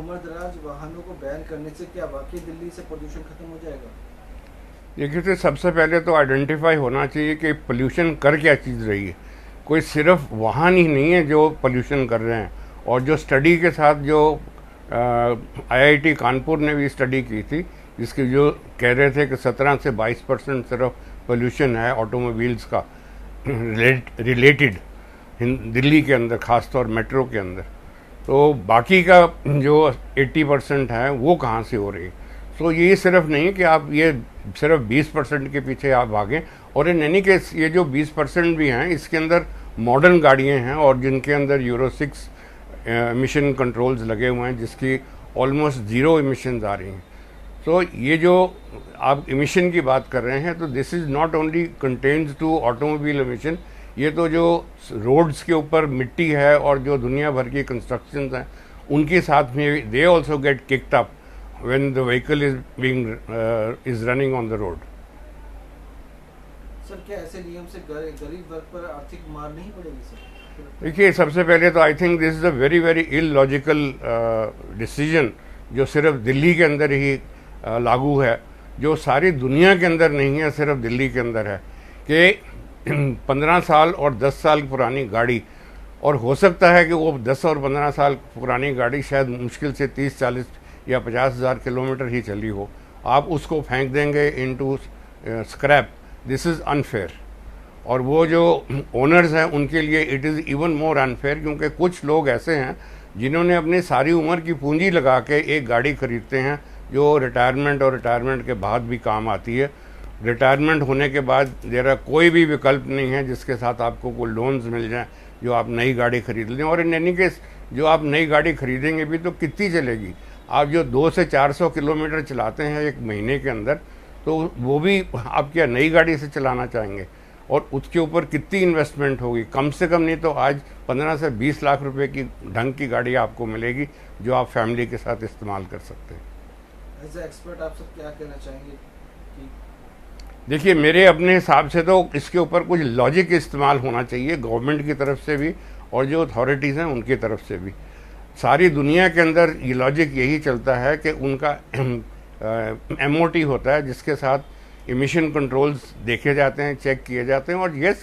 उम्र दराज वाहनों को बैन करने से क्या वाकई दिल्ली से प्रदूषण खत्म हो जाएगा? देखिए, तो सबसे पहले तो आइडेंटिफाई होना चाहिए कि पोल्यूशन कर क्या चीज़ रही है। कोई सिर्फ वाहन ही नहीं है जो पोल्यूशन कर रहे हैं, और जो स्टडी के साथ जो आईआईटी कानपुर ने भी स्टडी की थी, जिसकी जो कह रहे थे कि 17 से 22% सिर्फ पोल्यूशन है ऑटोमोबाइल्स का रिलेटेड दिल्ली के अंदर, ख़ासतौर मेट्रो के अंदर। तो बाकी का जो 80% है वो कहाँ से हो रही है। सो ये सिर्फ नहीं है कि आप ये सिर्फ 20% के पीछे आप भागें, और इन एनी केस ये जो 20% भी हैं इसके अंदर मॉडर्न गाड़ियाँ हैं और जिनके अंदर यूरो 6 एमिशन कंट्रोल्स लगे हुए हैं, जिसकी ऑलमोस्ट ज़ीरो एमिशंस आ रही हैं। तो ये जो आप एमिशन की बात कर रहे हैं, तो this is not only contains two automobile emission, ये तो जो रोड्स के ऊपर मिट्टी है और जो दुनिया भर की कंस्ट्रक्शंस हैं उनके साथ में they also get kicked up when the vehicle is running on the road. Sir, क्या ऐसे नियम से गरीब वर्ग पर आर्थिक मार नहीं पड़ेगी सर? देखिए, सबसे पहले तो I think this is a very very illogical decision जो सिर्फ दिल्ली के अंदर ही लागू है, जो सारी दुनिया के अंदर नहीं है, सिर्फ दिल्ली के अंदर है, कि 15 साल और 10 साल पुरानी गाड़ी, और हो सकता है कि वो 10 और 15 साल पुरानी गाड़ी शायद मुश्किल से 30, 40 या 50,000 किलोमीटर ही चली हो, आप उसको फेंक देंगे into scrap. This is unfair. और वो जो ओनर्स हैं उनके लिए it is even more unfair, क्योंकि कुछ लोग ऐसे हैं जिन्होंने अपनी सारी उम्र की पूंजी लगा के एक गाड़ी खरीदते हैं जो रिटायरमेंट और रिटायरमेंट के बाद भी काम आती है। रिटायरमेंट होने के बाद देरा कोई भी विकल्प नहीं है जिसके साथ आपको कोई लोन्स मिल जाएं जो आप नई गाड़ी खरीद लें। और इन एनी केस जो आप नई गाड़ी खरीदेंगे भी तो कितनी चलेगी? आप जो 200 से 400 किलोमीटर चलाते हैं एक महीने के अंदर, तो वो भी आप क्या नई गाड़ी से चलाना चाहेंगे? और उसके ऊपर कितनी इन्वेस्टमेंट होगी? कम से कम नहीं तो आज 15 से 20 लाख रुपए की ढंग की गाड़ी आपको मिलेगी जो आप फैमिली के साथ इस्तेमाल कर सकते हैं। एज ए एक्सपर्ट आप सब क्या कहना चाहेंगे कि देखिए, मेरे अपने हिसाब से तो इसके ऊपर कुछ लॉजिक इस्तेमाल होना चाहिए गवर्नमेंट की तरफ से भी और जो अथॉरिटीज़ हैं उनकी तरफ से भी। सारी दुनिया के अंदर ये लॉजिक यही चलता है कि उनका एमओटी होता है जिसके साथ एमिशन कंट्रोल्स देखे जाते हैं, चेक किए जाते हैं। और यस,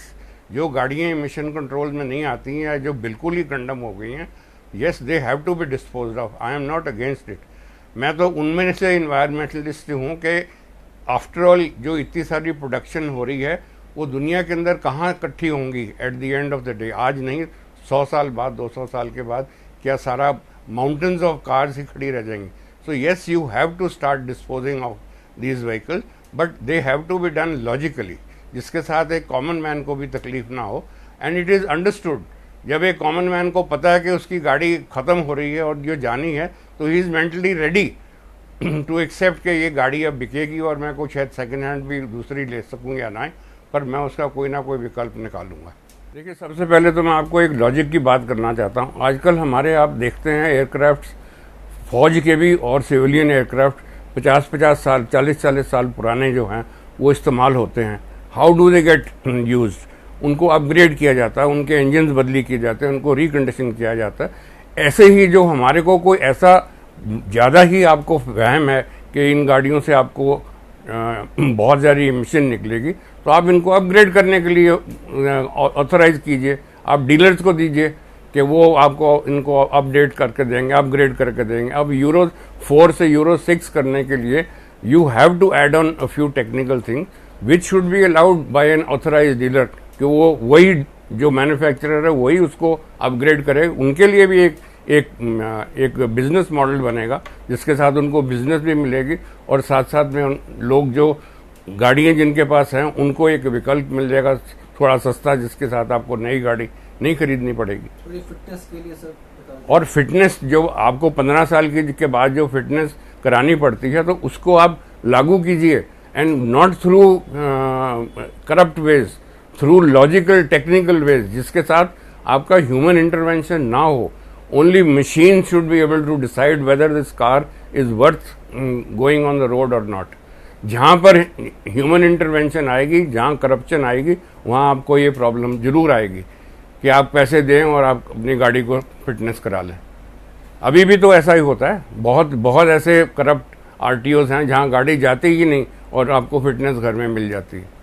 जो गाड़ियाँ एमिशन कंट्रोल में नहीं आती हैं या जो बिल्कुल ही कंडम हो गई हैं, yes they have to be disposed of. I am not against it. मैं तो उनमें से इन्वायरमेंटलिस्ट हूँ कि आफ्टर ऑल जो इतनी सारी प्रोडक्शन हो रही है वो दुनिया के अंदर कहाँ इकट्ठी होंगी at the end of the day? आज नहीं, 100 साल बाद, 200 साल के बाद क्या सारा माउंटेन्स ऑफ कार्स ही खड़ी रह जाएंगी? So yes, you have to start disposing of these vehicles, but they have to be done logically, जिसके साथ एक कॉमन मैन को भी तकलीफ ना हो। एंड इट इज़ अंडरस्टूड, जब एक कॉमन मैन को पता है कि उसकी गाड़ी ख़त्म हो रही है और जो जानी है, तो he is mentally ready to accept कि ये गाड़ी अब बिकेगी और मैं कुछ शायद सेकेंड हैंड भी दूसरी ले सकूँ या ना, पर मैं उसका कोई ना कोई विकल्प निकालूंगा। देखिए, सबसे पहले तो मैं आपको एक लॉजिक की बात करना चाहता हूँ। आजकल हमारे आप देखते हैं एयरक्राफ्ट, फौज के भी और सिविलियन एयरक्राफ्ट 50-50 साल, 40-40 साल पुराने जो हैं वो इस्तेमाल होते हैं। How do they get use? उनको अपग्रेड किया जाता है, उनके इंजन्स बदली किए जाते हैं, उनको रिकंडीशन किया जाता है। ऐसे ही जो हमारे को कोई ऐसा ज़्यादा ही आपको वहम है कि इन गाड़ियों से आपको बहुत सारी एमिशन निकलेगी, तो आप इनको अपग्रेड करने के लिए ऑथराइज कीजिए, आप डीलर्स को दीजिए कि वो आपको इनको अपडेट करके देंगे, अपग्रेड करके देंगे। अब यूरो 4 से यूरो 6 करने के लिए you have to add on a few technical thing which should be allowed by an authorize dealer, कि वो वही जो मैन्युफैक्चरर है वही उसको अपग्रेड करे। उनके लिए भी एक बिजनेस मॉडल बनेगा जिसके साथ उनको बिजनेस भी मिलेगी और साथ साथ में लोग जो गाड़ियाँ जिनके पास हैं उनको एक विकल्प मिल जाएगा थोड़ा सस्ता, जिसके साथ आपको नई गाड़ी नहीं खरीदनी पड़ेगी। फिटनेस के लिए सर, और फिटनेस जो आपको 15 साल के बाद जो फिटनेस करानी पड़ती है, तो उसको आप लागू कीजिए, and not through corrupt ways, through logical technical ways, जिसके साथ आपका ह्यूमन इंटरवेंशन ना हो। Only machine should be able to decide whether this car is worth going on the road or not. जहाँ पर ह्यूमन इंटरवेंशन आएगी, जहाँ corruption आएगी, वहाँ आपको ये प्रॉब्लम जरूर आएगी कि आप पैसे दें और आप अपनी गाड़ी को फिटनेस करा लें। अभी भी तो ऐसा ही होता है, बहुत बहुत ऐसे करप्ट आरटीओज हैं जहां गाड़ी जाती ही नहीं और आपको फिटनेस घर में मिल जाती है।